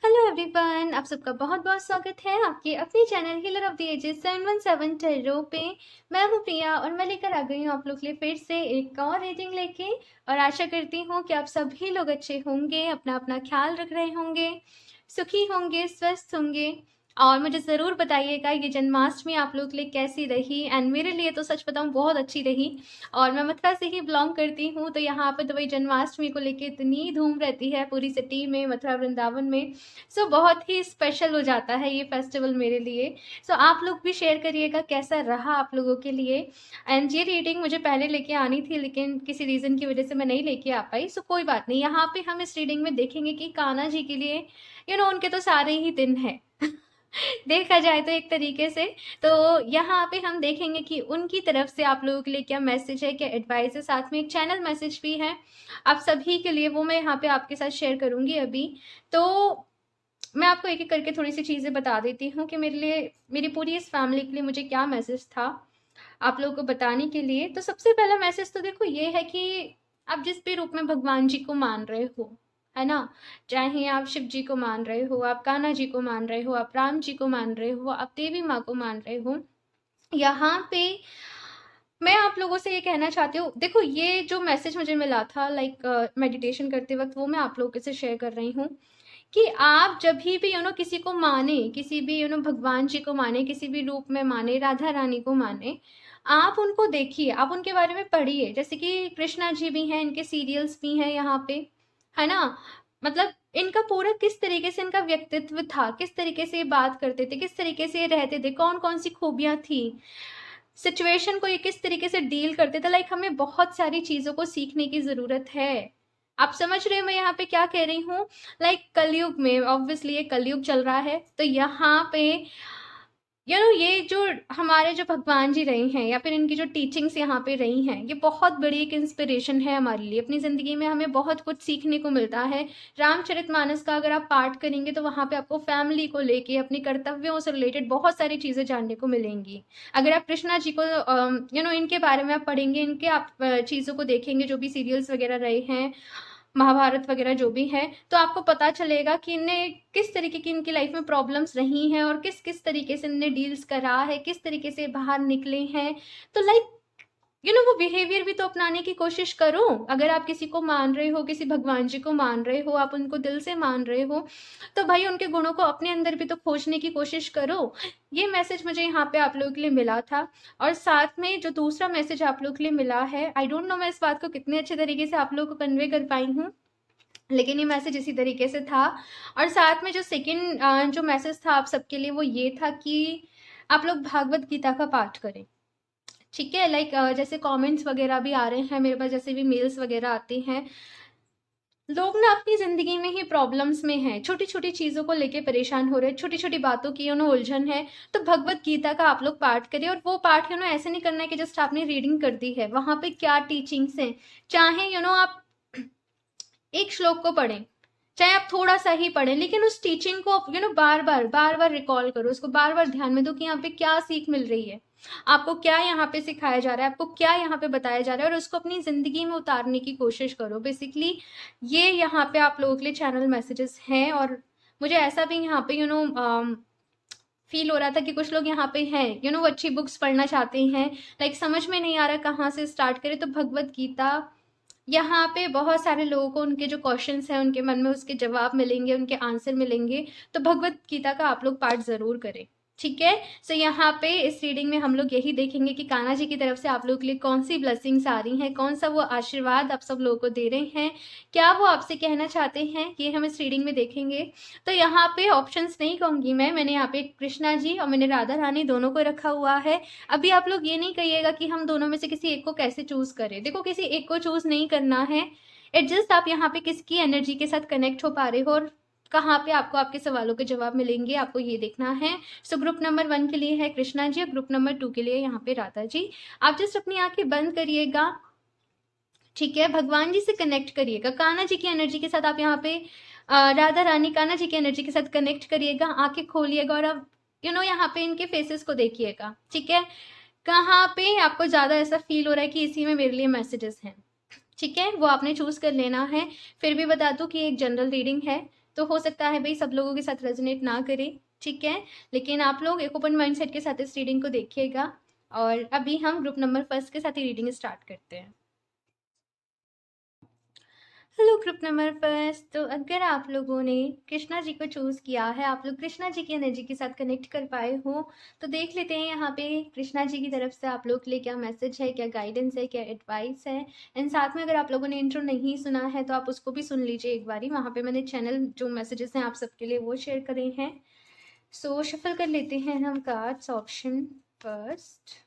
Hello everyone, आप सबका बहुत बहुत स्वागत है आपके अपने channel Healer of the Ages 717 tarot पे। मैं हूँ प्रिया और मैं लेकर आ गई हूँ आप लोग के लिए फिर से एक और रीडिंग लेके। और आशा करती हूँ कि आप सभी लोग अच्छे होंगे, अपना अपना ख्याल रख रहे होंगे, सुखी होंगे, स्वस्थ होंगे। और मुझे ज़रूर बताइएगा ये जन्माष्टमी आप लोग के लिए कैसी रही। एंड मेरे लिए तो सच बताऊँ बहुत अच्छी रही। और मैं मथुरा से ही बिलोंग करती हूँ, तो यहाँ पे तो वही जन्माष्टमी को लेके इतनी धूम रहती है पूरी सिटी में, मथुरा वृंदावन में। सो बहुत ही स्पेशल हो जाता है ये फेस्टिवल मेरे लिए। सो आप लोग भी शेयर करिएगा कैसा रहा आप लोगों के लिए। एंड ये रीडिंग मुझे पहले लेके आनी थी, लेकिन किसी रीज़न की वजह से मैं नहीं लेके आ पाई। सो कोई बात नहीं, यहाँ पे हम इस रीडिंग में देखेंगे कि कान्हा जी के लिए उनके तो सारे ही दिन है देखा जाए तो एक तरीके से। तो यहाँ पे हम देखेंगे कि उनकी तरफ से आप लोगों के लिए क्या मैसेज है, क्या एडवाइस है, साथ में एक चैनल मैसेज भी है आप सभी के लिए, वो मैं यहाँ पे आपके साथ शेयर करूंगी अभी। तो मैं आपको एक एक करके थोड़ी सी चीज़ें बता देती हूँ कि मेरे लिए, मेरी पूरी इस फैमिली के लिए मुझे क्या मैसेज था आप लोगों को बताने के लिए। तो सबसे पहला मैसेज तो देखो ये है कि आप जिस भी रूप में भगवान जी को मान रहे हो, है ना, चाहे आप शिव जी को मान रहे हो, आप कान्हा जी को मान रहे हो, आप राम जी को मान रहे हो, आप देवी माँ को मान रहे हो, यहाँ पे मैं आप लोगों से ये कहना चाहती हूँ। देखो ये जो मैसेज मुझे मिला था लाइक मेडिटेशन करते वक्त, वो मैं आप लोगों से शेयर कर रही हूँ कि आप जब भी किसी को माने, किसी भी भगवान जी को माने, किसी भी रूप में माने, राधा रानी को माने, आप उनको देखिए, आप उनके बारे में पढ़िए। जैसे कि कृष्णा जी भी हैं, इनके सीरियल्स भी हैं यहाँ पे, है ना। मतलब इनका पूरा किस तरीके से इनका व्यक्तित्व था, किस तरीके से ये बात करते थे, किस तरीके से ये रहते थे, कौन कौन सी खूबियां थी, सिचुएशन को ये किस तरीके से डील करते थे। लाइक हमें बहुत सारी चीज़ों को सीखने की ज़रूरत है। आप समझ रहे हो मैं यहाँ पे क्या कह रही हूँ। लाइक कलयुग में, ऑब्वियसली ये कलयुग चल रहा है, तो यहाँ पे ये जो हमारे जो भगवान जी रहे हैं, या फिर इनकी जो टीचिंग्स यहाँ पे रही हैं, ये बहुत बड़ी एक इंस्पिरेशन है हमारे लिए। अपनी ज़िंदगी में हमें बहुत कुछ सीखने को मिलता है। रामचरितमानस का अगर आप पाठ करेंगे तो वहाँ पे आपको फैमिली को लेके, अपने कर्तव्यों से रिलेटेड बहुत सारी चीज़ें जानने को मिलेंगी। अगर आप कृष्णा जी को इनके बारे में आप पढ़ेंगे, इनके आप चीज़ों को देखेंगे, जो भी सीरियल्स वगैरह रहे हैं, महाभारत वगैरह जो भी है, तो आपको पता चलेगा कि इन्हें किस तरीके की इनकी लाइफ में प्रॉब्लम्स रही हैं और किस किस तरीके से इन्हें डील्स करा है, किस तरीके से बाहर निकले हैं। तो लाइक वो बिहेवियर भी तो अपनाने की कोशिश करो। अगर आप किसी को मान रहे हो, किसी भगवान जी को मान रहे हो, आप उनको दिल से मान रहे हो, तो भाई उनके गुणों को अपने अंदर भी तो खोजने की कोशिश करो। ये मैसेज मुझे यहाँ पे आप लोगों के लिए मिला था। और साथ में जो दूसरा मैसेज आप लोगों के लिए मिला है, आई डोंट नो मैं इस बात को कितने अच्छे तरीके से आप लोगों को कन्वे कर पाई हूँ, लेकिन ये मैसेज इसी तरीके से था। और साथ में जो सेकंड जो मैसेज था आप सबके लिए, वो ये था कि आप लोग भागवत गीता का पाठ करें। ठीक है, लाइक जैसे कमेंट्स वगैरह भी आ रहे हैं मेरे पास, जैसे भी मेल्स वगैरह आते हैं, लोग ना अपनी ज़िंदगी में ही प्रॉब्लम्स में हैं, छोटी छोटी चीज़ों को लेके परेशान हो रहे हैं, छोटी छोटी बातों की उलझन है। तो भगवत गीता का आप लोग पाठ करिए। और वो पाठ ऐसे नहीं करना है कि जस्ट आपने रीडिंग कर दी है, वहाँ पे क्या टीचिंग्स हैं। चाहे आप एक श्लोक को पढ़ें, चाहे आप थोड़ा सा ही पढ़ें, लेकिन उस टीचिंग को बार बार रिकॉल करो, उसको बार बार ध्यान में दो कि यहाँ पे क्या सीख मिल रही है, आपको क्या यहाँ पे सिखाया जा रहा है, आपको क्या यहाँ पे बताया जा रहा है, और उसको अपनी जिंदगी में उतारने की कोशिश करो। बेसिकली ये यहाँ पे आप लोगों के लिए चैनल मैसेजेस हैं। और मुझे ऐसा भी यहाँ पे फील हो रहा था कि कुछ लोग यहाँ पे हैं, वो अच्छी बुक्स पढ़ना चाहते हैं, लाइक समझ में नहीं आ रहा कहाँ से स्टार्ट करें, तो भगवत गीता, यहाँ पे बहुत सारे लोगों को उनके जो क्वेश्चंस हैं उनके मन में उसके जवाब मिलेंगे, उनके आंसर मिलेंगे। तो भगवत गीता का आप लोग पाठ ज़रूर करें। ठीक है। सो यहाँ पे इस रीडिंग में हम लोग यही देखेंगे कि कान्हा जी की तरफ से आप लोगों के लिए कौन सी ब्लेसिंग्स आ रही हैं, कौन सा वो आशीर्वाद आप सब लोगों को दे रहे हैं, क्या वो आपसे कहना चाहते हैं, ये हम इस रीडिंग में देखेंगे। तो यहाँ पे ऑप्शंस नहीं कहूँगी मैंने यहाँ पे कृष्णा जी और मैंने राधा रानी दोनों को रखा हुआ है। अभी आप लोग ये नहीं कहिएगा कि हम दोनों में से किसी एक को कैसे चूज करें। देखो किसी एक को चूज नहीं करना है, इट जस्ट आप यहाँ पे किसकी एनर्जी के साथ कनेक्ट हो पा रहे हो और कहाँ पे आपको आपके सवालों के जवाब मिलेंगे, आपको ये देखना है। सो ग्रुप नंबर 1 के लिए है कृष्णा जी और ग्रुप नंबर 2 के लिए यहाँ पे राधा जी। आप जस्ट अपनी आंखें बंद करिएगा, ठीक है, भगवान जी से कनेक्ट करिएगा, कान्हा जी की एनर्जी के साथ आप यहाँ पे राधा रानी कान्हा जी की एनर्जी के साथ कनेक्ट करिएगा, आंखें खोलिएगा और अब यहाँ पे इनके फेसेस को देखिएगा। ठीक है, कहाँ पे आपको ज़्यादा ऐसा फील हो रहा है कि इसी में मेरे लिए मैसेजेस हैं, ठीक है, वो आपने चूज कर लेना है। फिर भी बता दूं कि एक जनरल रीडिंग है, तो हो सकता है भाई सब लोगों के साथ रेजोनेट ना करे, ठीक है, लेकिन आप लोग एक ओपन माइंडसेट के साथ इस रीडिंग को देखिएगा। और अभी हम ग्रुप नंबर फर्स्ट के साथ ही रीडिंग स्टार्ट करते हैं। Hello group number first. तो अगर आप लोगों ने कृष्णा जी को चूज़ किया है, आप लोग कृष्णा जी की एनर्जी के साथ कनेक्ट कर पाए हो, तो देख लेते हैं यहाँ पे कृष्णा जी की तरफ से आप लोग के लिए क्या मैसेज है, क्या गाइडेंस है, क्या एडवाइस है। एंड साथ में अगर आप लोगों ने इंट्रो नहीं सुना है तो आप उसको भी सुन लीजिए एक बारी, वहाँ पे मैंने चैनल जो मैसेजेस हैं आप सबके लिए वो शेयर करे हैं। सो शफल कर लेते हैं हम cards. Option first,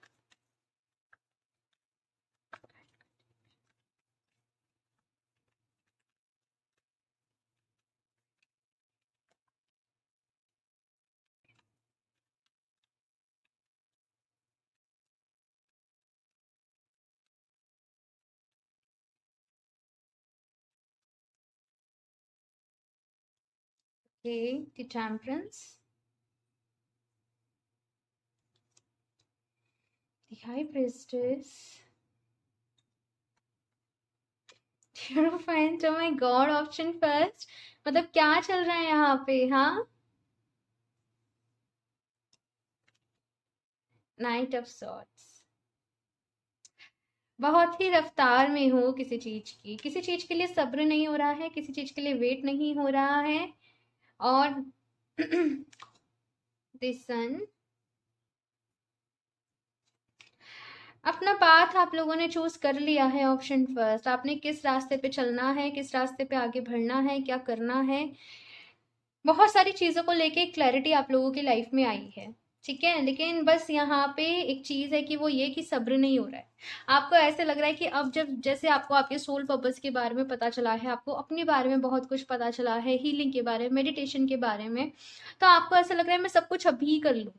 Okay, the Temperance, the High Priestess, Hierophant। Oh my God, option first, मतलब क्या चल रहा है यहाँ पे? हाँ, नाइट ऑफ सॉर्ड्स। बहुत ही रफ्तार में हो किसी चीज की, किसी चीज के लिए सब्र नहीं हो रहा है, किसी चीज के लिए वेट नहीं हो रहा है। और दिस सन, अपना पाथ आप लोगों ने चूज कर लिया है। ऑप्शन फर्स्ट, आपने किस रास्ते पे चलना है, किस रास्ते पे आगे बढ़ना है, क्या करना है। बहुत सारी चीजों को लेके क्लैरिटी आप लोगों की लाइफ में आई है, ठीक है, लेकिन बस यहाँ पे एक चीज है कि वो ये कि सब्र नहीं हो रहा है। आपको ऐसे लग रहा है कि अब जब जैसे आपको आपके सोल पर्पस के बारे में पता चला है, आपको अपने बारे में बहुत कुछ पता चला है, हीलिंग के बारे में, मेडिटेशन के बारे में, तो आपको ऐसा लग रहा है मैं सब कुछ अभी कर लूँ,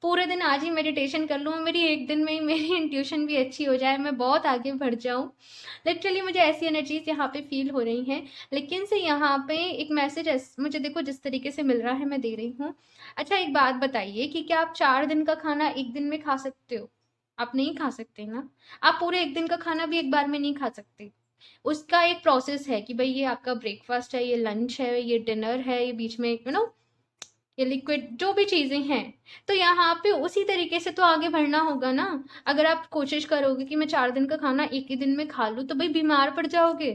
पूरे दिन आज ही मेडिटेशन कर लूँ, मेरी एक दिन में ही मेरी इंट्यूशन भी अच्छी हो जाए, मैं बहुत आगे बढ़ जाऊँ। लिटरली मुझे ऐसी एनर्जीज यहाँ पे फील हो रही हैं। लेकिन से यहाँ पे एक मैसेज मुझे देखो जिस तरीके से मिल रहा है मैं दे रही हूँ। अच्छा एक बात बताइए कि क्या आप 4 दिन का खाना एक दिन में खा सकते हो? आप नहीं खा सकते ना। आप पूरे एक दिन का खाना भी एक बार में नहीं खा सकते। उसका एक प्रोसेस है कि भाई ये आपका ब्रेकफास्ट है, ये लंच है, ये डिनर है, ये बीच में ये लिक्विड जो भी चीजें हैं। तो यहाँ पे उसी तरीके से तो आगे बढ़ना होगा ना। अगर आप कोशिश करोगे कि मैं 4 दिन का खाना एक ही दिन में खा लूँ तो भाई बीमार पड़ जाओगे।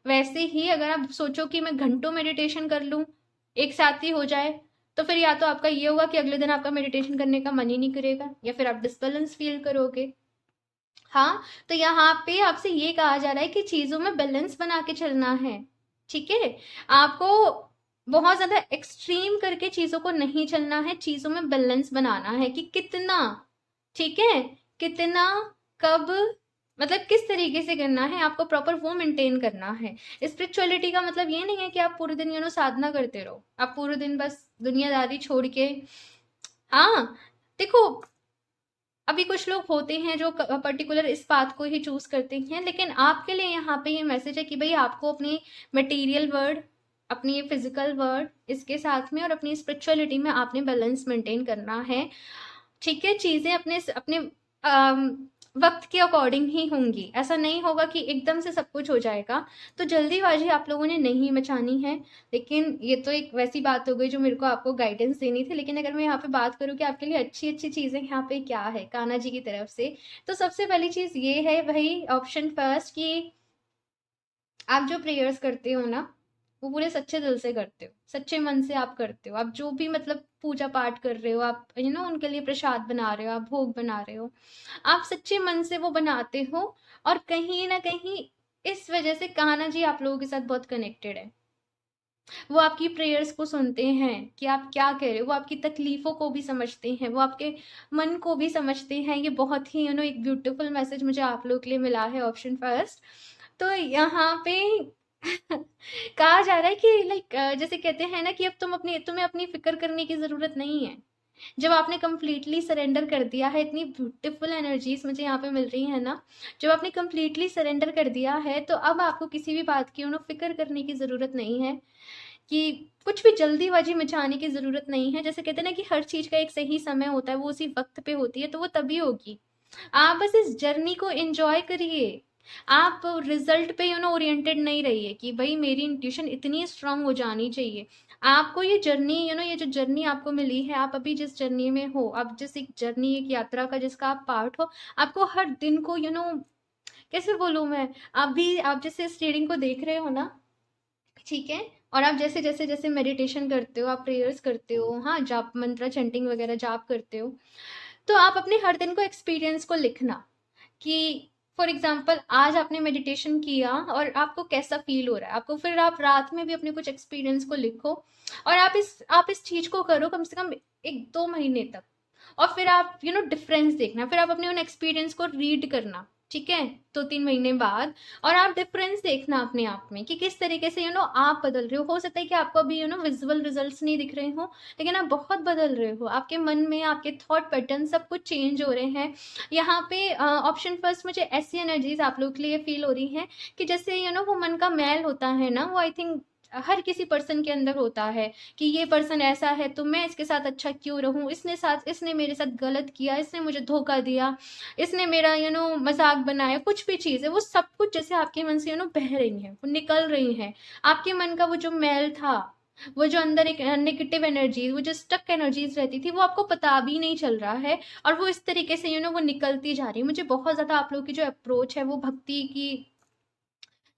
वैसे ही अगर आप सोचो कि मैं घंटों मेडिटेशन कर लूँ, एक साथ ही हो जाए, तो फिर या तो आपका ये होगा कि अगले दिन आपका मेडिटेशन करने का मन ही नहीं करेगा, या फिर आप डिसबैलेंस फील करोगे। हाँ, तो यहाँ पे आपसे ये कहा जा रहा है कि चीजों में बैलेंस बना के चलना है, ठीक है। आपको बहुत ज्यादा एक्सट्रीम करके चीजों को नहीं चलना है, चीजों में बैलेंस बनाना है कि कितना, ठीक है, कितना, कब, मतलब किस तरीके से करना है आपको, प्रॉपर वो मेंटेन करना है। स्पिरिचुअलिटी का मतलब ये नहीं है कि आप पूरे दिन साधना करते रहो, आप पूरे दिन बस दुनियादारी छोड़ के। हाँ, देखो, अभी कुछ लोग होते हैं जो पर्टिकुलर इस बात को ही चूज करते हैं, लेकिन आपके लिए यहाँ पे ये मैसेज है कि भाई आपको अपनी मटेरियल वर्ल्ड, अपनी ये फिजिकल वर्ल्ड, इसके साथ में और अपनी स्पिरिचुअलिटी में आपने बैलेंस मेंटेन करना है, ठीक है। चीजें अपने अपने वक्त के अकॉर्डिंग ही होंगी, ऐसा नहीं होगा कि एकदम से सब कुछ हो जाएगा। तो जल्दीबाजी आप लोगों ने नहीं मचानी है। लेकिन ये तो एक वैसी बात हो गई जो मेरे को आपको गाइडेंस देनी थी, लेकिन अगर मैं यहाँ पे बात करूँ कि आपके लिए अच्छी अच्छी चीजें यहाँ पे क्या है कान्हा जी की तरफ से, तो सबसे पहली चीज ये है भाई ऑप्शन फर्स्ट कि आप जो प्रेयर्स करते हो ना, वो पूरे सच्चे दिल से करते हो, सच्चे मन से आप करते हो। आप जो भी मतलब पूजा पाठ कर रहे हो, आप उनके लिए प्रसाद बना रहे हो, आप भोग बना रहे हो, आप सच्चे मन से वो बनाते हो। और कहीं ना कहीं इस वजह से कान्हा जी आप लोगों के साथ बहुत कनेक्टेड है। वो आपकी प्रेयर्स को सुनते हैं कि आप क्या कह रहे हो, वो आपकी तकलीफों को भी समझते हैं, वो आपके मन को भी समझते हैं। ये बहुत ही एक ब्यूटीफुल मैसेज मुझे आप लोगों के लिए मिला है ऑप्शन फर्स्ट। तो यहाँ पे कहा जा रहा है कि लाइक जैसे कहते हैं ना कि अब तुम्हें अपनी फिक्र करने की जरूरत नहीं है। जब आपने कंप्लीटली सरेंडर कर दिया है, इतनी ब्यूटीफुल एनर्जीज मुझे यहाँ पे मिल रही है ना, जब आपने कंप्लीटली सरेंडर कर दिया है तो अब आपको किसी भी बात की फिक्र करने की जरूरत नहीं है, कि कुछ भी जल्दीबाजी मचाने की जरूरत नहीं है। जैसे कहते हैं ना कि हर चीज का एक सही समय होता है, वो उसी वक्त पे होती है, तो वो तभी होगी। आप बस इस जर्नी को एंजॉय करिए। आप रिजल्ट पे ओरिएंटेड नहीं रहिए कि भाई मेरी इंट्यूशन इतनी स्ट्रांग हो जानी चाहिए। आपको ये जर्नी ये जो जर्नी आपको मिली है, आप अभी जिस जर्नी में हो, आप जिस एक जर्नी, एक यात्रा का जिसका आप पार्ट हो, आपको हर दिन को कैसे बोलूँ मैं, आप जैसे इस रीडिंग को देख रहे हो ना, ठीक है, और आप जैसे जैसे जैसे मेडिटेशन करते हो, आप प्रेयर्स करते हो, हाँ, जाप मंत्र चैंटिंग वगैरह जाप करते हो, तो आप अपने हर दिन को एक्सपीरियंस को लिखना कि फॉर एग्जाम्पल आज आपने मेडिटेशन किया और आपको कैसा फील हो रहा है आपको, फिर आप रात में भी अपने कुछ एक्सपीरियंस को लिखो, और आप इस चीज को करो कम से कम 1-2 महीने तक, और फिर आप डिफरेंस देखना, फिर आप अपने उन एक्सपीरियंस को रीड करना, ठीक है, 2-3 महीने बाद, और आप डिफरेंस देखना अपने आप में कि किस तरीके से आप बदल रहे हो सकता है कि आपको अभी विजुअल रिजल्ट्स नहीं दिख रहे हो, लेकिन आप बहुत बदल रहे हो, आपके मन में आपके थॉट पैटर्न सब कुछ चेंज हो रहे हैं। यहाँ पे ऑप्शन फर्स्ट मुझे ऐसी एनर्जीज आप लोग के लिए फील हो रही हैं कि जैसे वो मन का मैल होता है ना, वो आई थिंक हर किसी पर्सन के अंदर होता है कि ये पर्सन ऐसा है तो मैं इसके साथ अच्छा क्यों रहूं, इसने मेरे साथ गलत किया, इसने मुझे धोखा दिया, इसने मेरा मजाक बनाया, कुछ भी चीज है वो सब कुछ जैसे आपके मन से बह रही है, वो निकल रही है। आपके मन का वो जो मैल था, वो जो अंदर एक नेगेटिव एनर्जी, वो जो स्टक एनर्जीज रहती थी, वो आपको पता भी नहीं चल रहा है, और वो इस तरीके से वो निकलती जा रही है। मुझे बहुत ज्यादा आप लोग की जो अप्रोच है वो भक्ति की,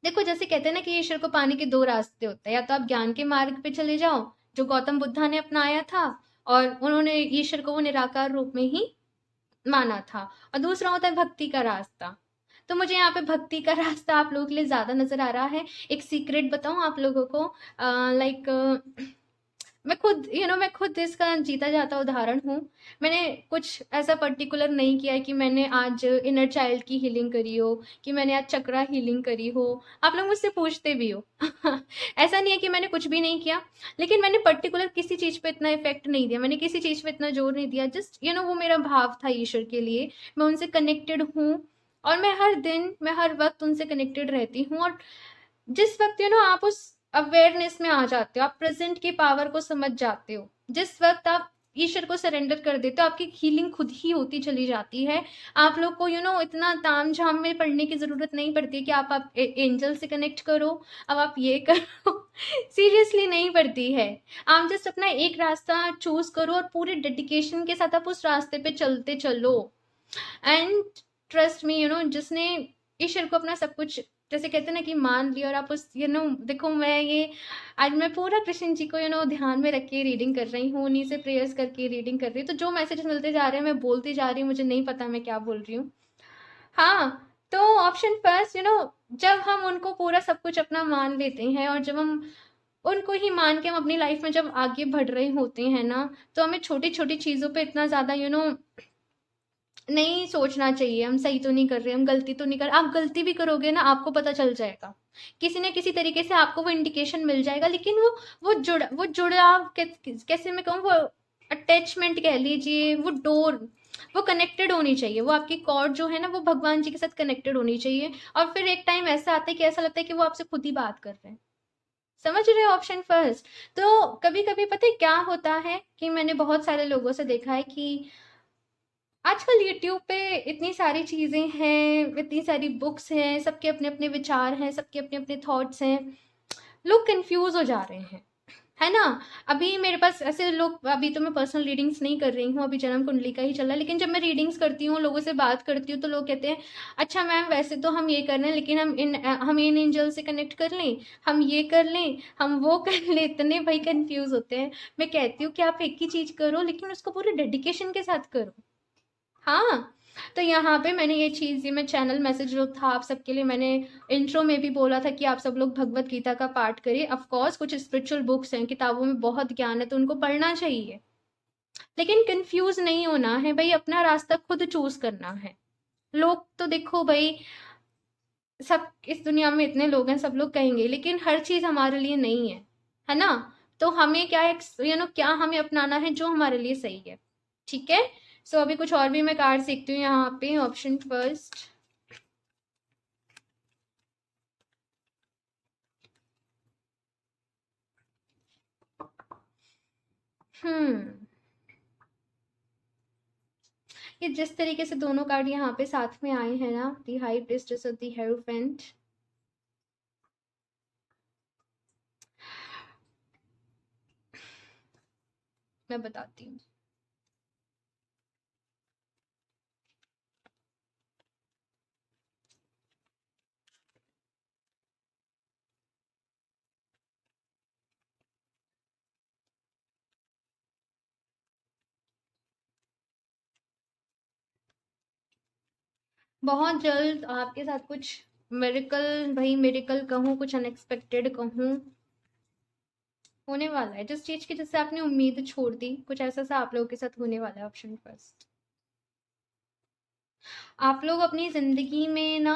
देखो जैसे कहते हैं ना कि ईश्वर को पाने के दो रास्ते होते हैं, या तो आप ज्ञान के मार्ग पे चले जाओ जो गौतम बुद्धा ने अपनाया था, और उन्होंने ईश्वर को वो निराकार रूप में ही माना था, और दूसरा होता है भक्ति का रास्ता। तो मुझे यहाँ पे भक्ति का रास्ता आप लोगों के लिए ज्यादा नजर आ रहा है। एक सीक्रेट बताऊं आप लोगों को, लाइक मैं खुद इसका जीता जाता उदाहरण हूँ। मैंने कुछ ऐसा पर्टिकुलर नहीं किया है कि मैंने आज इनर चाइल्ड की हीलिंग करी हो, कि मैंने आज चक्रा हीलिंग करी हो। आप लोग मुझसे पूछते भी हो ऐसा नहीं है कि मैंने कुछ भी नहीं किया, लेकिन मैंने पर्टिकुलर किसी चीज पे इतना इफेक्ट नहीं दिया, मैंने किसी चीज पे इतना जोर नहीं दिया, जस्ट वो मेरा भाव था ईश्वर के लिए, मैं उनसे कनेक्टेड हूँ, और मैं हर दिन, मैं हर वक्त उनसे कनेक्टेड रहती हूँ। और जिस वक्त आप उस अवेयरनेस में आ जाते हो, आप प्रेजेंट की पावर को समझ जाते हो, जिस वक्त आप ईश्वर को सरेंडर कर देते हो, आपकी हीलिंग खुद ही होती चली जाती है। आप लोग को इतना ताम झाम में पढ़ने की जरूरत नहीं पड़ती कि आप एंजल से कनेक्ट करो, अब आप ये करो सीरियसली नहीं पड़ती है। आप जस्ट अपना एक रास्ता चूज करो और पूरे डेडिकेशन के साथ आप उस रास्ते पे चलते चलो, एंड ट्रस्ट मी, जिसने ईश्वर को अपना सब कुछ, जैसे कहते हैं ना कि मान लिया, और आप उस देखो मैं ये आज मैं पूरा कृष्ण जी को ध्यान में रख के रीडिंग कर रही हूँ, उन्हीं से प्रेयर्स करके रीडिंग कर रही हूँ, तो जो मैसेज मिलते जा रहे हैं मैं बोलती जा रही हूँ, मुझे नहीं पता मैं क्या बोल रही हूँ। हाँ, तो ऑप्शन फर्स्ट, जब हम उनको पूरा सब कुछ अपना मान लेते हैं, और जब हम उनको ही मान के हम अपनी लाइफ में जब आगे बढ़ रहे होते हैं ना, तो हमें छोटी छोटी चीजों पे इतना ज्यादा नहीं सोचना चाहिए हम सही तो नहीं कर रहे, हम गलती तो नहीं कर, आप गलती भी करोगे ना आपको पता चल जाएगा, किसी न किसी तरीके से आपको वो इंडिकेशन मिल जाएगा, लेकिन वो जुड़ाव कैसे मैं कहूँ, वो अटैचमेंट कह लीजिए, वो डोर, वो कनेक्टेड होनी चाहिए, वो आपकी कॉर्ड जो है ना वो भगवान जी के साथ कनेक्टेड होनी चाहिए, और फिर एक टाइम ऐसा आता है कि ऐसा लगता है कि वो आपसे खुद ही बात कर रहे हैं। समझ रहे हो ऑप्शन फर्स्ट? तो कभी कभी पता है क्या होता है कि मैंने बहुत सारे लोगों से देखा है कि आजकल यूट्यूब पे इतनी सारी चीजें हैं, इतनी सारी बुक्स हैं, सबके अपने अपने विचार हैं, सबके अपने अपने थॉट्स हैं, लोग कंफ्यूज हो जा रहे हैं, है ना। अभी मेरे पास ऐसे लोग, अभी तो मैं पर्सनल रीडिंग्स नहीं कर रही हूँ, अभी जन्म कुंडली का ही चल रहा है, लेकिन जब मैं रीडिंग्स करती हूँ, लोगों से बात करती हूँ, तो लोग कहते हैं अच्छा मैम वैसे तो हम ये कर रहे हैं, लेकिन हम इन एंजल से कनेक्ट कर लें, हम ये कर लें, हम वो कर लें, इतने भाई कंफ्यूज होते हैं। मैं कहती हूँ कि आप एक ही चीज करो, लेकिन उसको पूरे डेडिकेशन के साथ करो। हाँ, तो यहाँ पे मैंने ये चीज़, ये मैं चैनल मैसेज जो था आप सबके लिए, मैंने इंट्रो में भी बोला था कि आप सब लोग भगवत गीता का पाठ करिए। ऑफ कोर्स कुछ स्पिरिचुअल बुक्स हैं, किताबों में बहुत ज्ञान है तो उनको पढ़ना चाहिए, लेकिन कंफ्यूज नहीं होना है भाई, अपना रास्ता खुद चूज करना है। लोग तो देखो भाई, सब इस दुनिया में इतने लोग हैं, सब लोग कहेंगे, लेकिन हर चीज हमारे लिए नहीं है ना। तो हमें क्या क्या हमें अपनाना है जो हमारे लिए सही है, ठीक है। सो अभी कुछ और भी मैं कार्ड सीखती हूँ यहाँ पे। ऑप्शन फर्स्ट, हम्म ये जिस तरीके से दोनों कार्ड यहाँ पे साथ में आए हैं ना, दी हाई प्रीस्टेस और दी हेरोफेंट, मैं बताती हूँ। बहुत जल्द आपके साथ कुछ मिरेकल, भाई मिरेकल कहूँ, कुछ अनएक्सपेक्टेड कहूँ, होने वाला है। जिस चीज की जिससे आपने उम्मीद छोड़ दी, कुछ ऐसा सा आप लोगों के साथ होने वाला है। ऑप्शन फर्स्ट, आप लोग अपनी जिंदगी में ना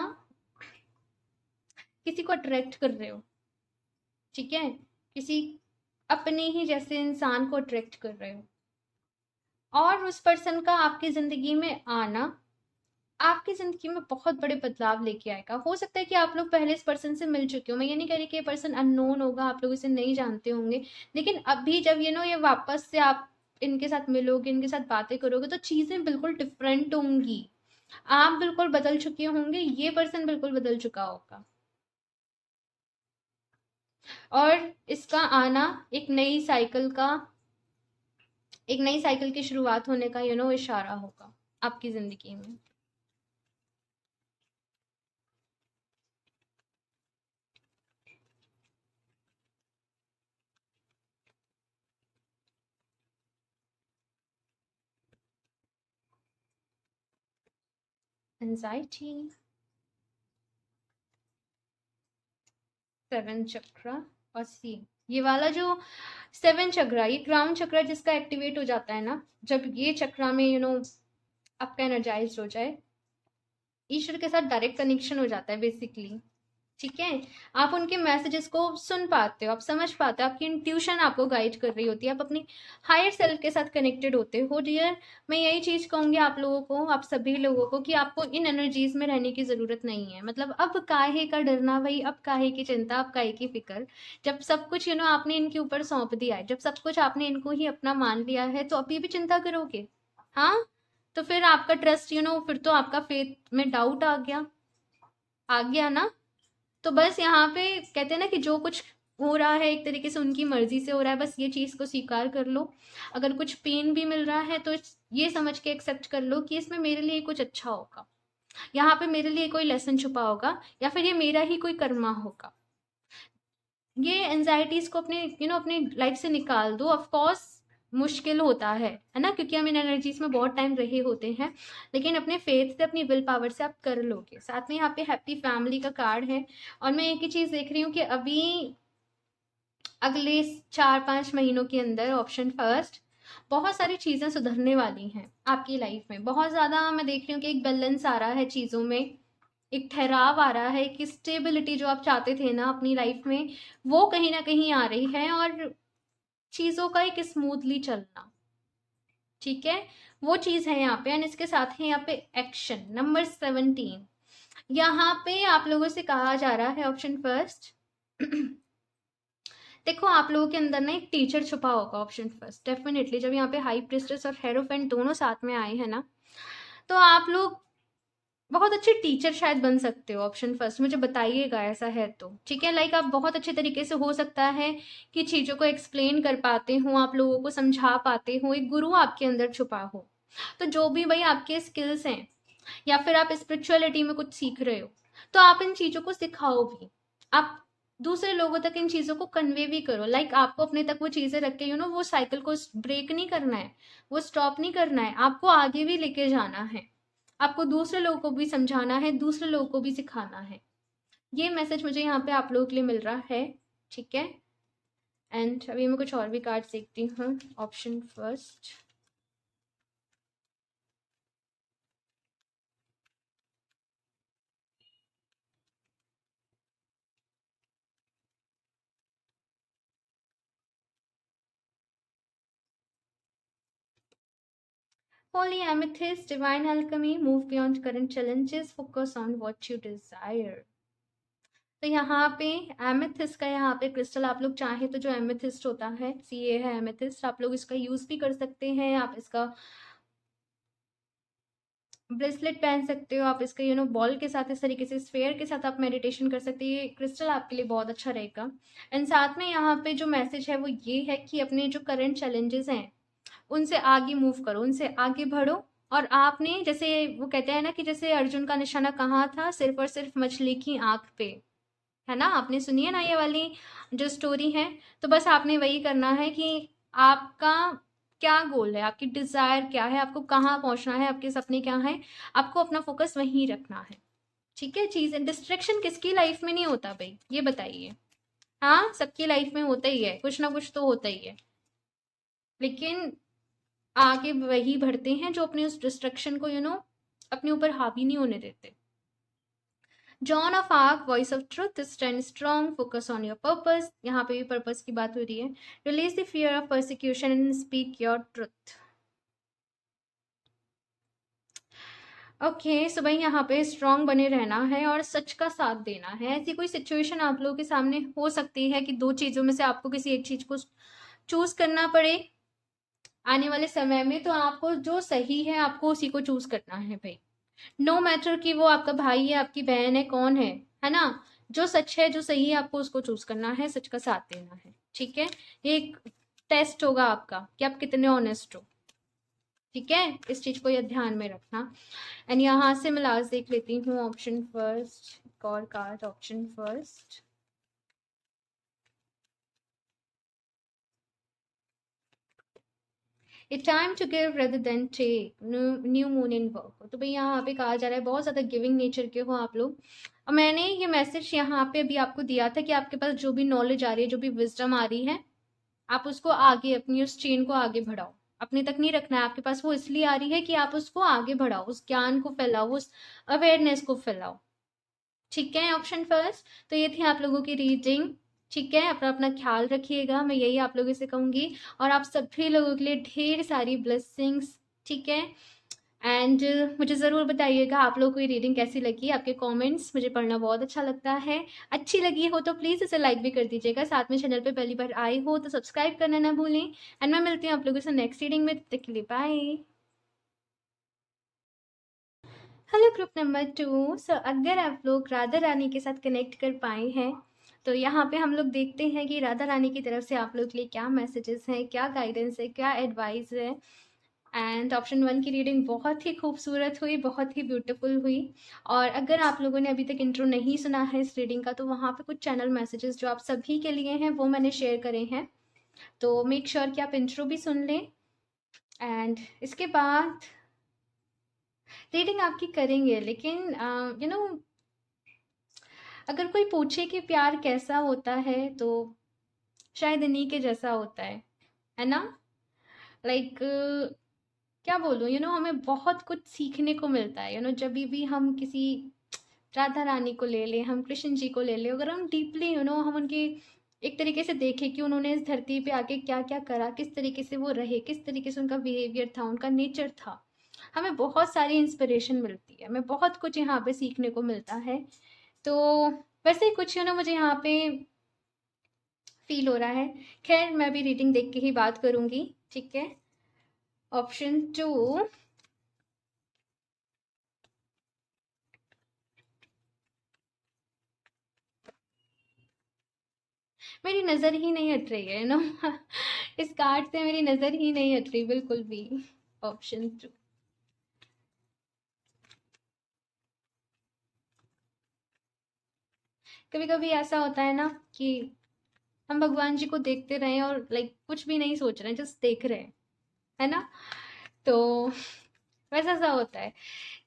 किसी को अट्रैक्ट कर रहे हो, ठीक है, किसी अपने ही जैसे इंसान को अट्रैक्ट कर रहे हो, और उस पर्सन का आपकी जिंदगी में आना आपकी जिंदगी में बहुत बड़े बदलाव लेके आएगा। हो सकता है कि आप लोग पहले इस पर्सन से मिल चुके हो, मैं ये नहीं कह रही कि ये पर्सन अननोन होगा, आप लोग इसे नहीं जानते होंगे, लेकिन अभी जब ये वापस से आप इनके साथ मिलोगे, इनके साथ बातें करोगे, तो चीजें बिल्कुल डिफरेंट होंगी। आप बिल्कुल बदल चुके होंगे, ये पर्सन बिल्कुल बदल चुका होगा, और इसका आना एक नई साइकिल की शुरुआत होने का इशारा होगा आपकी जिंदगी में। एंजाइटी, 7 चक्रा और सी, ये वाला जो 7 चक्रा, ये क्राउन चक्रा जिसका एक्टिवेट हो जाता है ना, जब ये चक्रा में आपका एनर्जाइज हो जाए, ईश्वर के साथ डायरेक्ट कनेक्शन हो जाता है बेसिकली, ठीक है। आप उनके मैसेजेस को सुन पाते हो, आप समझ पाते हो, आपकी इंट्यूशन आपको गाइड कर रही होती है, आप अपनी हायर सेल्फ के साथ कनेक्टेड होते हो डियर। मैं यही चीज कहूंगी आप लोगों को, आप सभी लोगों को, कि आपको इन एनर्जीज में रहने की जरूरत नहीं है। मतलब अब काहे का डरना भाई, अब काहे की चिंता, अब काहे की फिक्र, जब सब कुछ आपने इनके ऊपर सौंप दिया है, जब सब कुछ आपने इनको ही अपना मान लिया है, तो अभी भी चिंता करोगे? हाँ, तो फिर आपका ट्रस्ट फिर तो आपका फेथ में डाउट आ गया ना। तो बस यहाँ पे कहते हैं ना कि जो कुछ हो रहा है एक तरीके से उनकी मर्जी से हो रहा है, बस ये चीज को स्वीकार कर लो। अगर कुछ पेन भी मिल रहा है तो ये समझ के एक्सेप्ट कर लो कि इसमें मेरे लिए कुछ अच्छा होगा, यहाँ पे मेरे लिए कोई लेसन छुपा होगा, या फिर ये मेरा ही कोई कर्मा होगा। ये एंजाइटीज को अपनी लाइफ से निकाल दो। ऑफ कोर्स मुश्किल होता है ना, क्योंकि हम इन एनर्जीज में बहुत टाइम रहे होते हैं, लेकिन अपने फेथ से, अपनी विल पावर से आप कर लोगे। साथ में यहाँ पे हैप्पी फैमिली का कार्ड है, और मैं एक ही चीज देख रही हूँ कि अभी अगले 4-5 महीनों के अंदर, ऑप्शन फर्स्ट, बहुत सारी चीजें सुधरने वाली हैं आपकी लाइफ में। बहुत ज्यादा मैं देख रही हूँ कि एक बैलेंस आ रहा है चीजों में, एक ठहराव आ रहा है, कि स्टेबिलिटी जो आप चाहते थे ना अपनी लाइफ में, वो कहीं ना कहीं आ रही है, और चीजों का एक स्मूथली चलना, ठीक है, वो चीज है यहाँ पे। एंड इसके साथ ही यहाँ पे एक्शन नंबर 17, यहाँ पे आप लोगों से कहा जा रहा है, ऑप्शन फर्स्ट देखो आप लोगों के अंदर ना एक टीचर छुपा होगा। ऑप्शन फर्स्ट, डेफिनेटली जब यहाँ पे हाई प्रिस्टेस और हेरोफेंट दोनों साथ में आए हैं ना, तो आप लोग बहुत अच्छे टीचर शायद बन सकते हो। ऑप्शन फर्स्ट, मुझे बताइएगा ऐसा है तो, ठीक है। लाइक आप बहुत अच्छे तरीके से, हो सकता है कि चीजों को एक्सप्लेन कर पाते हो, आप लोगों को समझा पाते हो, एक गुरु आपके अंदर छुपा हो। तो जो भी भाई आपके स्किल्स हैं, या फिर आप स्पिरिचुअलिटी में कुछ सीख रहे हो, तो आप इन चीजों को सिखाओ भी, आप दूसरे लोगों तक इन चीजों को कन्वे भी करो। लाइक आपको अपने तक वो चीजें रख के वो साइकिल को ब्रेक नहीं करना है, वो स्टॉप नहीं करना है, आपको आगे भी लेके जाना है, आपको दूसरे लोगों को भी समझाना है, दूसरे लोगों को भी सिखाना है। ये मैसेज मुझे यहाँ पे आप लोगों के लिए मिल रहा है, ठीक है। एंड अभी मैं कुछ और भी कार्ड देखती हूँ। Option first, Holy Amethyst, Divine Alchemy, move beyond current challenges, focus on what you desire. तो यहाँ पे एमेथिस्ट का, यहाँ पे क्रिस्टल आप लोग चाहे तो जो एमेथिस्ट होता है, CA है एमेथिस्ट, आप लोग इसका यूज भी कर सकते हैं। आप इसका ब्रेसलेट पहन सकते हो आप इसका, बॉल के साथ, इस तरीके से स्फेयर के साथ आप मेडिटेशन कर सकते हैं। ये क्रिस्टल आपके लिए बहुत अच्छा रहेगा। एंड साथ में यहाँ पे जो मैसेज है वो ये है कि अपने जो करंट चैलेंजेस हैं उनसे आगे मूव करो, उनसे आगे बढ़ो। और आपने, जैसे वो कहते हैं ना कि जैसे अर्जुन का निशाना कहाँ था, सिर्फ और सिर्फ मछली की आंख पे, है ना, आपने सुनी है ना ये वाली जो स्टोरी है। तो बस आपने वही करना है कि आपका क्या गोल है, आपकी डिजायर क्या है, आपको कहाँ पहुंचना है, आपके सपने क्या हैं, आपको अपना फोकस वहीं रखना है। ठीक है, चीजें, डिस्ट्रैक्शन किसकी लाइफ में नहीं होता भाई, ये बताइए। हाँ, सबकी लाइफ में होता ही है, कुछ ना कुछ तो होता ही है। लेकिन आगे वही बढ़ते हैं जो अपने उस डिस्ट्रक्शन को अपने ऊपर हावी नहीं होने देते। John of Arc, voice of truth, stand strong, focus on your purpose. यहाँ पे भी पर्पस की बात हो रही है। Release the fear of persecution and speak your truth. Okay, so भाई यहाँ पे स्ट्रांग बने रहना है और सच का साथ देना है। ऐसी कोई सिचुएशन आप लोगों के सामने हो सकती है कि दो चीजों में से आपको किसी एक चीज को चूज करना पड़े आने वाले समय में, तो आपको जो सही है आपको उसी को चूज करना है भाई। नो मैटर कि वो आपका भाई है, आपकी बहन है, कौन है ना। जो सच है, जो सही है, आपको उसको चूज करना है, सच का साथ देना है। ठीक है, ये एक टेस्ट होगा आपका कि आप कितने ऑनेस्ट हो। ठीक है, इस चीज को ये ध्यान में रखना। एंड यहाँ से मैं लास्ट देख लेती हूँ ऑप्शन फर्स्ट, एक और card, option first. A time to give rather than take, new moon in work. तो भाई यहाँ पे कहा जा रहा है बहुत ज्यादा गिविंग नेचर के हो आप लोग। और मैंने ये मैसेज यहाँ पे अभी आपको दिया था कि आपके पास जो भी नॉलेज आ रही है, जो भी विजडम आ रही है, आप उसको आगे, अपनी उस चेन को आगे बढ़ाओ। अपने तक नहीं रखना है आपके पास, वो इसलिए आ रही है कि आप उसको आगे बढ़ाओ, उस ज्ञान को फैलाओ, उस अवेयरनेस को फैलाओ। ठीक है, ऑप्शन फर्स्ट। तो ये थी आप लोगों की रीडिंग। ठीक है, अपना अपना ख्याल रखिएगा, मैं यही आप लोगों से कहूंगी। और आप सभी लोगों के लिए ढेर सारी ब्लेसिंग्स। ठीक है, एंड मुझे ज़रूर बताइएगा आप लोगों को ये रीडिंग कैसी लगी। आपके कमेंट्स मुझे पढ़ना बहुत अच्छा लगता है। अच्छी लगी हो तो प्लीज़ इसे लाइक भी कर दीजिएगा। साथ में चैनल पे पहली बार आए हो तो सब्सक्राइब करना ना भूलें। एंड मैं मिलती हूँ आप लोगों से नेक्स्ट रीडिंग में, तब तक के लिए बाय। Hello group number 2। सो अगर आप लोग राधा रानी के साथ कनेक्ट कर पाए हैं तो यहाँ पे हम लोग देखते हैं कि राधा रानी की तरफ से आप लोग के लिए क्या मैसेजेस हैं, क्या गाइडेंस है, क्या एडवाइस है। एंड ऑप्शन 1 की रीडिंग बहुत ही खूबसूरत हुई, बहुत ही ब्यूटीफुल हुई। और अगर आप लोगों ने अभी तक इंट्रो नहीं सुना है इस रीडिंग का, तो वहाँ पे कुछ चैनल मैसेजेस जो आप सभी के लिए हैं वो मैंने शेयर करे हैं। तो मेक श्योर कि आप इंट्रो भी सुन लें। एंड इसके बाद रीडिंग आपकी करेंगे। लेकिन अगर कोई पूछे कि प्यार कैसा होता है, तो शायद इन्हीं के जैसा होता है ना। लाइक क्या बोलूँ, हमें बहुत कुछ सीखने को मिलता है। जब भी हम किसी राधा रानी को ले लें, हम कृष्ण जी को ले लें, अगर हम डीपली हम उनकी एक तरीके से देखें कि उन्होंने इस धरती पे आके क्या क्या करा, किस तरीके से वो रहे, किस तरीके से उनका बिहेवियर था, उनका नेचर था, हमें बहुत सारी इंस्पिरेशन मिलती है, हमें बहुत कुछ यहाँ पे सीखने को मिलता है। तो वैसे ही कुछ मुझे यहाँ पे फील हो रहा है। खैर, मैं भी रीडिंग देख के ही बात करूंगी। ठीक है, ऑप्शन 2। मेरी नज़र ही नहीं हट रही है इस कार्ड से मेरी नज़र ही नहीं हट रही बिल्कुल भी। ऑप्शन 2। कभी कभी ऐसा होता है ना कि हम भगवान जी को देखते रहे और लाइक कुछ भी नहीं सोच रहे हैं, जस्ट देख रहे हैं, है ना। तो वैसा सा होता है।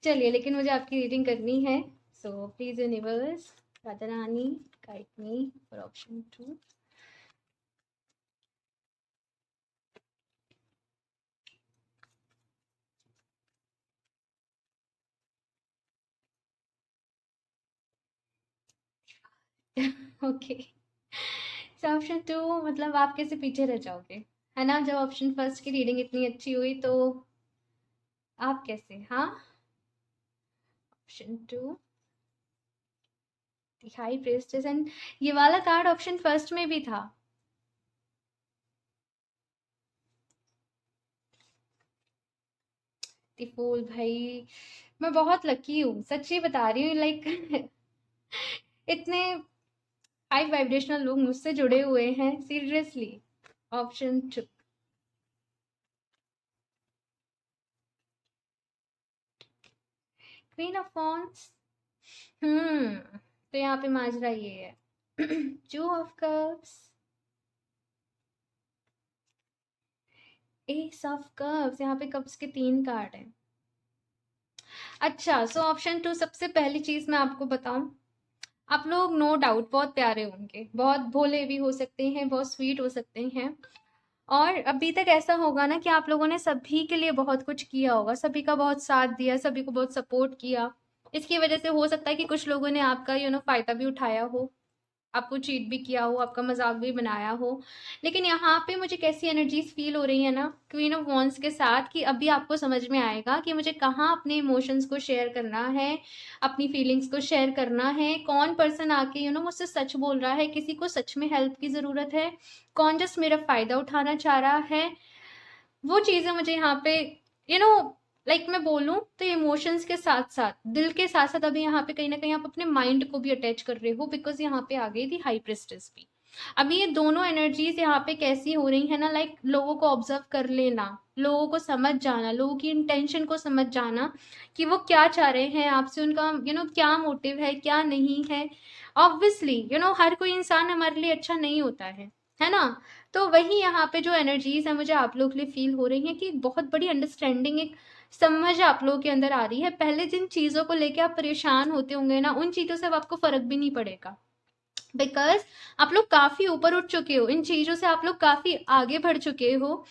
चलिए, लेकिन मुझे आपकी रीडिंग करनी है। So please universe, Radha Rani, guide me for option 2। Okay, so option 2 मतलब आप कैसे पीछे रह जाओगे, है ना। जब ऑप्शन फर्स्ट की रीडिंग इतनी अच्छी हुई तो आप कैसे, हाँ। Option 2, the high priestess. And ये वाला कार्ड ऑप्शन फर्स्ट में भी था। द फूल भाई, मैं बहुत लकी हूँ, सच्ची बता रही हूँ। लाइक इतने हाई वाइब्रेशनल लोग मुझसे जुड़े हुए हैं, seriously. Option 2। Queen of wands. तो यहाँ पे माजरा ये है। Two of cups, S of cups. यहाँ पे कप्स के 3 कार्ड हैं। अच्छा, सो ऑप्शन 2, सबसे पहली चीज मैं आपको बताऊं, आप लोग नो डाउट बहुत प्यारे होंगे, बहुत भोले भी हो सकते हैं, बहुत स्वीट हो सकते हैं। और अभी तक ऐसा होगा ना कि आप लोगों ने सभी के लिए बहुत कुछ किया होगा, सभी का बहुत साथ दिया, सभी को बहुत सपोर्ट किया। इसकी वजह से हो सकता है कि कुछ लोगों ने आपका फायदा भी उठाया हो, आपको चीट भी किया हो, आपका मजाक भी बनाया हो। लेकिन यहाँ पे मुझे कैसी एनर्जीज फील हो रही है ना क्वीन ऑफ वॉन्ड्स के साथ, कि अभी आपको समझ में आएगा कि मुझे कहाँ अपने इमोशंस को शेयर करना है, अपनी फीलिंग्स को शेयर करना है, कौन पर्सन आके मुझसे सच बोल रहा है, किसी को सच में हेल्प की ज़रूरत है, कौन जस्ट मेरा फ़ायदा उठाना चाह रहा है। वो चीज़ें मुझे यहाँ पे यू नो लाइक मैं बोलूँ तो इमोशंस के साथ साथ, दिल के साथ साथ, अभी यहाँ पे कहीं ना कहीं आप अपने माइंड को भी अटैच कर रहे हो, बिकॉज यहाँ पे आ गई थी हाई प्रेस्टेस भी। अभी ये दोनों एनर्जीज यहाँ पे कैसी हो रही है ना, लाइक लोगों को ऑब्जर्व कर लेना, लोगों को समझ जाना, लोगों की इंटेंशन को समझ जाना कि वो क्या चाह रहे हैं आपसे, उनका क्या मोटिव है, क्या नहीं है। ऑब्वियसली हर कोई इंसान हमारे लिए अच्छा नहीं होता है ना। तो वही यहाँ पे जो एनर्जीज है मुझे आप लोग के लिए फील हो रही है कि एक बहुत बड़ी अंडरस्टैंडिंग, एक समझ आप लोगों के अंदर आ रही है। पहले जिन चीजों को लेके आप परेशान होते होंगे ना, उन चीजों से अब आपको फर्क भी नहीं पड़ेगा, बिकॉज आप लोग काफी ऊपर उठ चुके हो, इन चीजों से आप लोग काफी आगे बढ़ चुके हो।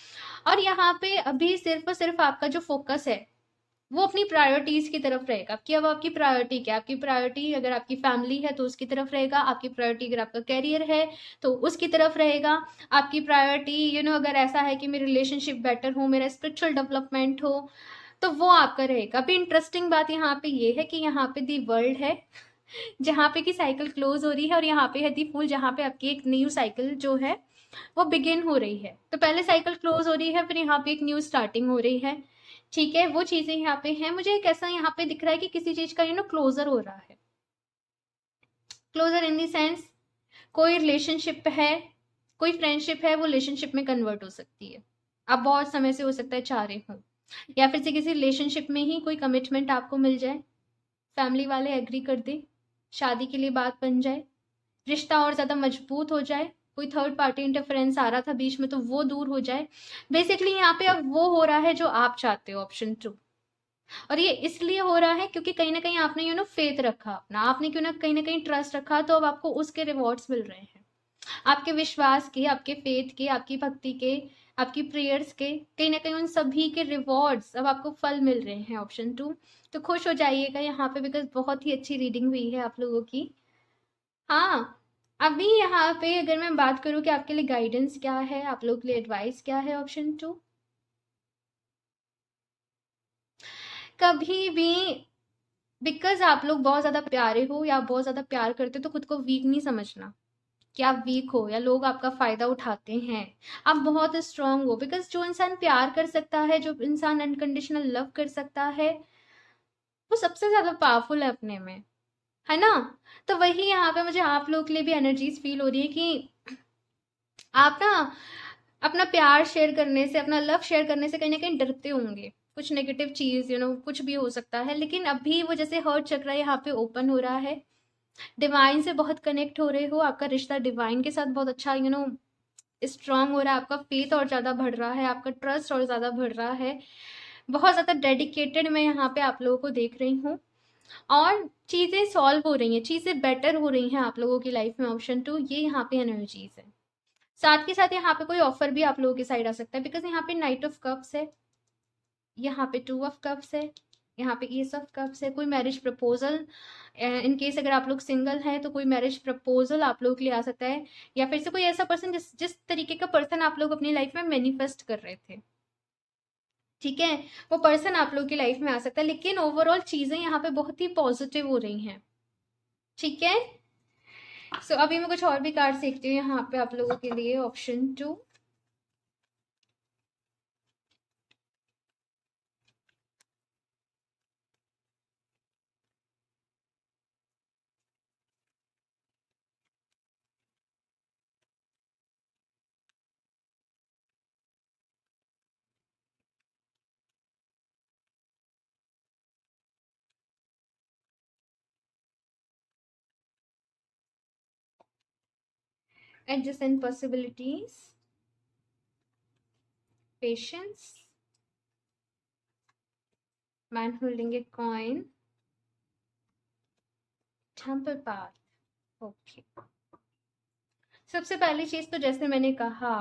और यहाँ पे अभी सिर्फ और सिर्फ आपका जो फोकस है वो अपनी प्रायोरिटीज की तरफ रहेगा, कि अब आपकी प्रायोरिटी क्या है। आपकी प्रायोरिटी अगर आपकी फैमिली है तो उसकी तरफ रहेगा, आपकी प्रायोरिटी अगर आपका कैरियर है तो उसकी तरफ रहेगा, आपकी प्रायोरिटी अगर ऐसा है कि मेरी रिलेशनशिप बेटर हो, मेरा स्पिरिचुअल डेवलपमेंट हो, तो वो आपका रहेगा। अभी इंटरेस्टिंग बात यहाँ पे ये है कि यहाँ पे दी वर्ल्ड है, जहाँ पे की साइकिल क्लोज हो रही है, और यहाँ पे है दी फूल, जहाँ पे आपकी एक न्यू साइकिल जो है वो बिगिन हो रही है। तो पहले साइकिल क्लोज हो रही है, फिर यहाँ पे एक न्यू स्टार्टिंग हो रही है। ठीक है, वो चीजें यहाँ पे हैं। मुझे एक ऐसा यहाँ पे दिख रहा है कि किसी चीज का क्लोजर हो रहा है। क्लोजर इन दी सेंस, कोई रिलेशनशिप है, कोई फ्रेंडशिप है, वो रिलेशनशिप में कन्वर्ट हो सकती है। आप बहुत समय से हो सकता है चाह रहे हो, या फिर से किसी रिलेशनशिप में ही कोई कमिटमेंट आपको मिल जाए, फैमिली वाले एग्री कर दे, शादी के लिए बात बन जाए, रिश्ता और ज़्यादा मजबूत हो जाए, कोई थर्ड पार्टी इंटरफेरेंस आ रहा था बीच में तो वो दूर हो जाए। बेसिकली यहाँ पे अब वो हो रहा है जो आप चाहते हो, ऑप्शन 2। और ये इसलिए हो रहा है क्योंकि कहीं ना कहीं आपने फेथ रखा अपना, आपने क्यों ना कहीं ट्रस्ट रखा, तो अब आपको उसके रिवॉर्ड्स मिल रहे हैं, आपके विश्वास के, आपके फेथ के, आपकी भक्ति के, आपकी प्रेयर्स के, कहीं ना कहीं उन सभी के रिवॉर्ड्स अब आपको फल मिल रहे हैं, ऑप्शन 2। तो खुश हो जाइएगा यहाँ पे, बिकॉज बहुत ही अच्छी रीडिंग हुई है आप लोगों की। हाँ, अभी यहाँ पे अगर मैं बात करूँ कि आपके लिए गाइडेंस क्या है, आप लोग के लिए एडवाइस क्या है, ऑप्शन 2। कभी भी, बिकॉज आप लोग बहुत ज्यादा प्यारे हो या बहुत ज्यादा प्यार करते हो, तो खुद को वीक नहीं समझना कि आप वीक हो या लोग आपका फायदा उठाते हैं। आप बहुत स्ट्रांग हो, बिकॉज जो इंसान प्यार कर सकता है, जो इंसान अनकंडीशनल लव कर सकता है, वो सबसे ज्यादा पावरफुल है अपने में, है ना। तो वही यहाँ पे मुझे आप लोग के लिए भी एनर्जीज फील हो रही है कि आप ना अपना प्यार शेयर करने से, अपना लव शेयर करने से कहीं ना कहीं डरते होंगे, कुछ नेगेटिव चीज कुछ भी हो सकता है। लेकिन अभी वो जैसे हर्ट चक्र यहाँ पे ओपन हो रहा है, डिवाइन से बहुत कनेक्ट हो रहे हो, आपका रिश्ता डिवाइन के साथ बहुत अच्छा स्ट्रांग हो रहा है, आपका फेथ और ज़्यादा बढ़ रहा है, आपका ट्रस्ट और ज़्यादा बढ़ रहा है, बहुत ज़्यादा डेडिकेटेड मैं यहाँ पे आप लोगों को देख रही हूँ। और चीज़ें सॉल्व हो रही हैं, चीज़ें बेटर हो रही हैं आप लोगों की लाइफ में, ऑप्शन 2 ये यहाँ पे एनर्जीज है। साथ के साथ यहाँ पे कोई ऑफर भी आप लोगों की साइड आ सकता है, बिकॉज यहाँ पे नाइट ऑफ कप्स है, यहाँ पे 2 ऑफ कप्स है, यहाँ पे एस ऑफ कप्स है। कोई मैरिज प्रपोजल, इन केस अगर आप लोग सिंगल हैं तो कोई मैरिज प्रपोजल आप लोगों के लिए आ सकता है, या फिर से कोई ऐसा पर्सन जिस जिस तरीके का पर्सन आप लोग अपनी लाइफ में मैनिफेस्ट कर रहे थे, ठीक है, वो पर्सन आप लोग की लाइफ में आ सकता है। लेकिन ओवरऑल चीजें यहाँ पे बहुत ही पॉजिटिव हो रही हैं, ठीक है। सो अभी मैं कुछ और भी कार्ड देखती हूँ यहाँ पे आप लोगों के लिए, option 2। adjacent possibilities, patience, man holding a coin, temple path. Okay, सबसे पहली चीज तो जैसे मैंने कहा,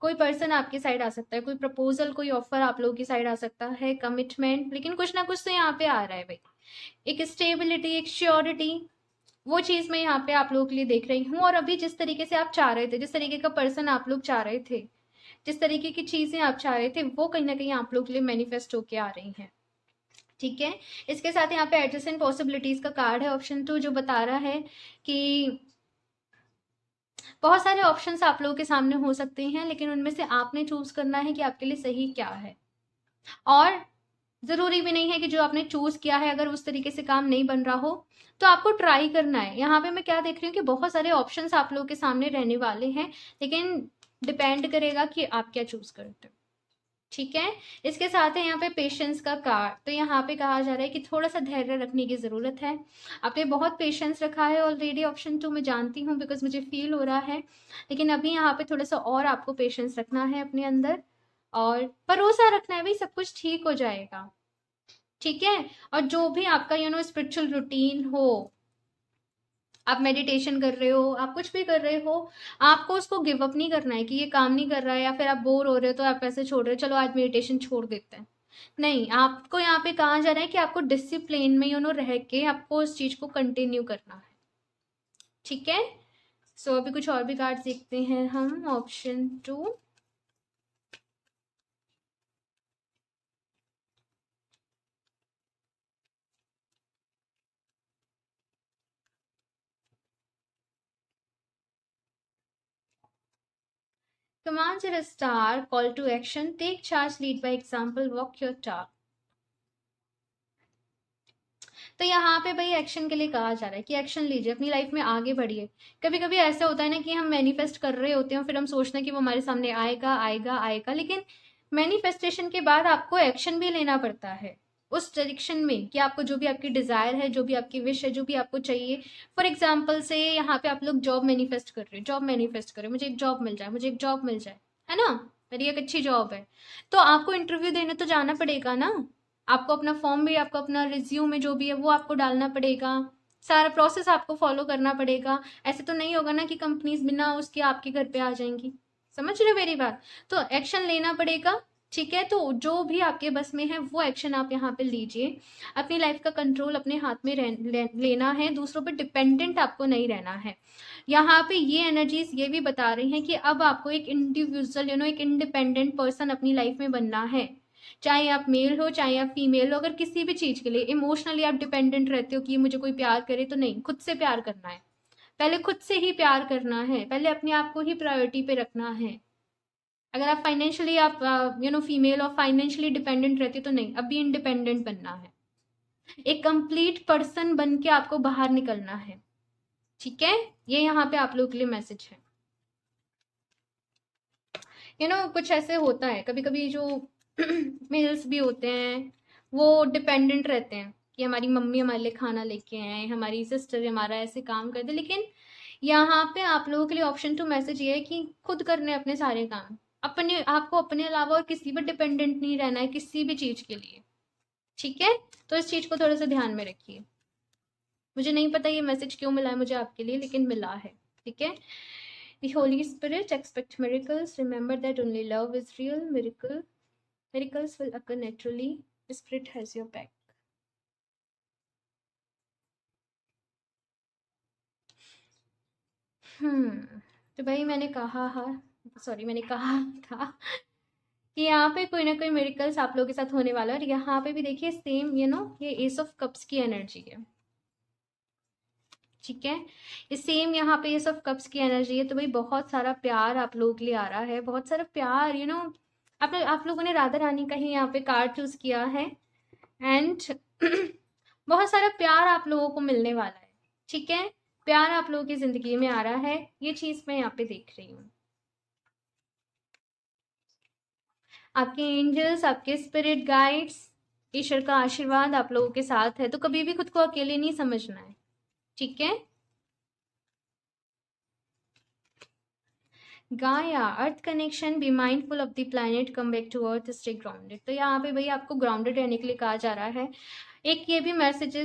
कोई पर्सन आपकी साइड आ सकता है, कोई प्रपोजल, कोई ऑफर आप लोगों की साइड आ सकता है, कमिटमेंट, लेकिन कुछ ना कुछ तो यहाँ पे आ रहा है भाई, एक स्टेबिलिटी, एक श्योरिटी, वो चीज मैं यहाँ पे आप लोगों के लिए देख रही हूँ। और अभी जिस तरीके से आप चाह रहे थे, जिस तरीके का पर्सन आप लोग चाह रहे थे, जिस तरीके की चीजें आप चाह रहे थे, वो कहीं ना कहीं आप लोग के लिए मैनिफेस्ट होके आ रही हैं। ठीक है, इसके साथ यहाँ पे एडजस्टेंट पॉसिबिलिटीज का कार्ड है, ऑप्शन 2, जो बता रहा है कि बहुत सारे ऑप्शंस आप लोगों के सामने हो सकते हैं, लेकिन उनमें से आपने चूज करना है कि आपके लिए सही क्या है। और जरूरी भी नहीं है कि जो आपने चूज किया है अगर उस तरीके से काम नहीं बन रहा हो तो आपको ट्राई करना है। यहाँ पे मैं क्या देख रही हूँ कि बहुत सारे ऑप्शंस आप लोगों के सामने रहने वाले हैं, लेकिन डिपेंड करेगा कि आप क्या चूज करते हो। ठीक है, इसके साथ है यहाँ पे पेशेंस का कार्ड। तो यहाँ पे कहा जा रहा है कि थोड़ा सा धैर्य रखने की जरूरत है। आपने बहुत पेशेंस रखा है ऑलरेडी, ऑप्शन 2 मैं जानती हूँ, बिकॉज मुझे फील हो रहा है, लेकिन अभी यहाँ पे थोड़ा सा और आपको पेशेंस रखना है अपने अंदर, और भरोसा रखना है भाई, सब कुछ ठीक हो जाएगा। ठीक है, और जो भी आपका स्पिरिचुअल रूटीन हो, आप मेडिटेशन कर रहे हो, आप कुछ भी कर रहे हो, आपको उसको गिव अप नहीं करना है कि ये काम नहीं कर रहा है, या फिर आप बोर हो रहे हो तो आप ऐसे छोड़ रहे हो, चलो आज मेडिटेशन छोड़ देते हैं। नहीं, आपको यहाँ पे कहा जा रहा है कि आपको डिसिप्लिन में रह के आपको उस चीज को कंटिन्यू करना है। ठीक है, सो अभी कुछ और भी कार्ड देखते हैं हम, option 2। Commands are a star, call to action, take charge, lead by example, walk your talk. तो यहाँ पे भाई एक्शन के लिए कहा जा रहा है कि एक्शन लीजिए, अपनी लाइफ में आगे बढ़िए। कभी कभी ऐसा होता है ना कि हम मैनिफेस्ट कर रहे होते हैं, फिर हम सोचते हैं कि वो हमारे सामने आएगा आएगा आएगा, लेकिन मैनिफेस्टेशन के बाद आपको एक्शन भी लेना पड़ता है उस डायरेक्शन में, कि आपको जो भी आपकी डिजायर है, जो भी आपकी विश है, जो भी आपको चाहिए। फॉर एग्जाम्पल से यहाँ पे आप लोग जॉब मैनिफेस्ट कर रहे हो, जॉब मैनिफेस्ट करें, मुझे एक जॉब मिल जाए, मुझे एक जॉब मिल जाए, है ना, मेरी एक अच्छी जॉब है, तो आपको इंटरव्यू देने तो जाना पड़ेगा ना, आपको अपना फॉर्म भी, आपको अपना रिज्यूम में जो भी है वो आपको डालना पड़ेगा, सारा प्रोसेस आपको फॉलो करना पड़ेगा। ऐसे तो नहीं होगा ना कि कंपनीज बिना उसके आपके घर पे आ जाएंगी। समझ रहे हो मेरी बात? तो एक्शन लेना पड़ेगा। ठीक है, तो जो भी आपके बस में है वो एक्शन आप यहाँ पे लीजिए। अपनी लाइफ का कंट्रोल अपने हाथ में लेना है, दूसरों पर डिपेंडेंट आपको नहीं रहना है। यहाँ पे ये एनर्जीज ये भी बता रही हैं कि अब आपको एक इंडिविजुअल एक इंडिपेंडेंट पर्सन अपनी लाइफ में बनना है। चाहे आप मेल हो, चाहे आप फीमेल हो, अगर किसी भी चीज के लिए इमोशनली आप डिपेंडेंट रहते हो कि मुझे कोई प्यार करे, तो नहीं, खुद से प्यार करना है। पहले खुद से ही प्यार करना है, पहले अपने आप को ही प्रायोरिटी पे रखना है। अगर आप फाइनेंशियली आप फीमेल और फाइनेंशियली डिपेंडेंट रहती हो, तो नहीं, अभी इंडिपेंडेंट बनना है, एक कंप्लीट पर्सन बन के आपको बाहर निकलना है। ठीक है, ये यहाँ पे आप लोगों के लिए मैसेज है। कुछ ऐसे होता है कभी कभी, जो मेल्स भी होते हैं वो डिपेंडेंट रहते हैं कि हमारी मम्मी हमारे लिए खाना लेके आए, हमारी सिस्टर हमारा ऐसे काम कर दे, लेकिन यहाँ पे आप लोगों के लिए ऑप्शन 2 मैसेज ये है कि खुद करने अपने सारे काम, अपने आपको अपने अलावा और किसी पर डिपेंडेंट नहीं रहना है किसी भी चीज के लिए। ठीक है, तो इस चीज को थोड़ा सा ध्यान में रखिए। मुझे नहीं पता ये मैसेज क्यों मिला है मुझे आपके लिए, लेकिन मिला है। ठीक है, The Holy Spirit, expect miracles. Remember that only love is real. Miracles will occur naturally. The Spirit has your back. तो भाई मैंने कहा मैंने कहा था कि यहाँ पे कोई ना कोई मिरेकल्स आप लोगों के साथ होने वाला है। और यहाँ पे भी देखिए सेम ये एस ऑफ कप्स की एनर्जी है। ठीक है, ये सेम यहाँ पे एस ऑफ कप्स की एनर्जी है। तो भाई बहुत सारा प्यार आप लोगों के लिए आ रहा है, बहुत सारा प्यार। आप लोगों ने राधा रानी का ही यहाँ पे कार्ड चूज किया है, एंड बहुत सारा प्यार आप लोगों को मिलने वाला है। ठीक है, प्यार आप लोगों की जिंदगी में आ रहा है, ये चीज मैं यहाँ पे देख रही हूँ। आपके एंजल्स, आपके स्पिरिट गाइड्स, ईश्वर का आशीर्वाद आप लोगों के साथ है। तो कभी भी खुद को अकेले नहीं समझना है। ठीक है, Gaia, earth connection, be mindful of the planet, come back to earth, stay grounded. तो यहाँ पे भाई आपको ग्राउंडेड रहने के लिए कहा जा रहा है। एक ये भी मैसेज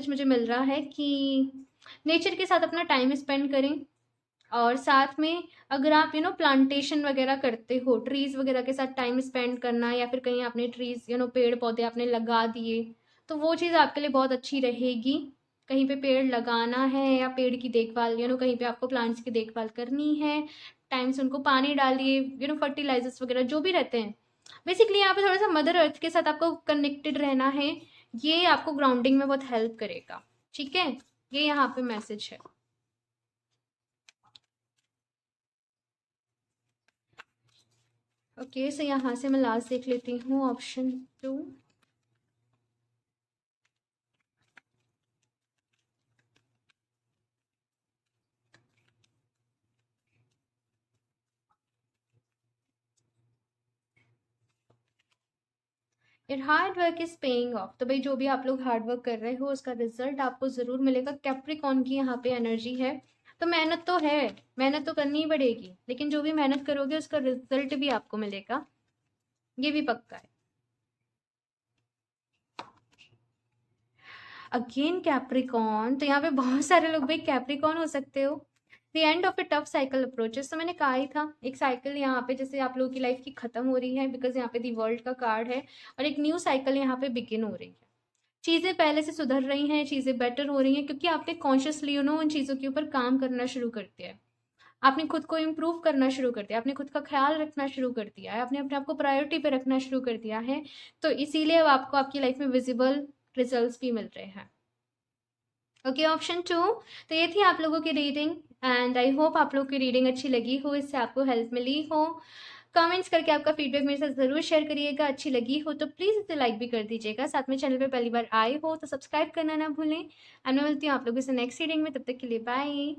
मुझे मिल रहा है कि नेचर के साथ अपना टाइम स्पेंड करें, और साथ में अगर आप प्लांटेशन वगैरह करते हो, ट्रीज वगैरह के साथ टाइम स्पेंड करना, या फिर कहीं आपने ट्रीज पेड़ पौधे आपने लगा दिए, तो वो चीज़ आपके लिए बहुत अच्छी रहेगी। कहीं पे पेड़ लगाना है या पेड़ की देखभाल, कहीं पे आपको प्लांट्स की देखभाल करनी है, टाइम से उनको पानी डालिए, फर्टिलाइजर्स वगैरह जो भी रहते हैं। बेसिकली यहाँ पे थोड़ा सा मदर अर्थ के साथ आपको कनेक्टेड रहना है, ये आपको ग्राउंडिंग में बहुत हेल्प करेगा। ठीक है, ये यहाँ पे मैसेज है। ओके, सो यहाँ से मैं लास्ट देख लेती हूँ, option 2। Your hard work is paying off. तो भाई जो भी आप लोग हार्ड वर्क कर रहे हो उसका रिजल्ट आपको ज़रूर मिलेगा। कैप्रिकॉन की यहाँ पे एनर्जी है, तो मेहनत तो है, मेहनत तो करनी ही पड़ेगी, लेकिन जो भी मेहनत करोगे उसका रिजल्ट भी आपको मिलेगा, ये भी पक्का है। अगेन कैप्रिकॉन, तो यहाँ पे बहुत सारे लोग भाई कैप्रिकॉन हो सकते हो। The end of A tough cycle approaches, तो मैंने कहा ही था, एक साइकिल यहाँ पे जैसे आप लोगों की लाइफ की खत्म हो रही है, बिकॉज यहाँ पे दी वर्ल्ड का कार्ड है, और एक न्यू साइकिल यहाँ पे बिगिन हो रही है। चीज़ें पहले से सुधर रही हैं, चीज़ें बेटर हो रही हैं, क्योंकि आपने कॉन्शियसली उन चीज़ों के ऊपर काम करना शुरू कर दिया है। आपने खुद को इम्प्रूव करना शुरू कर दिया, आपने खुद का ख्याल रखना शुरू कर दिया है, आपने अपने आप को प्रायोरिटी पे रखना शुरू कर दिया है, तो इसीलिए अब आपको आपकी लाइफ में विजिबल रिजल्ट्स भी मिल रहे हैं। Okay, option 2। तो ये थी आप लोगों की रीडिंग, एंड आई होप आप लोगों की रीडिंग अच्छी लगी हो, इससे आपको हेल्प मिली हो। कमेंट्स करके आपका फीडबैक मेरे साथ ज़रूर शेयर करिएगा। अच्छी लगी हो तो प्लीज़ इसे लाइक भी कर दीजिएगा। साथ में चैनल पे पहली बार आए हो तो सब्सक्राइब करना ना भूलें। एंड मैं मिलती हूँ आप लोगों से नेक्स्ट रीडिंग में, तब तक के लिए बाय।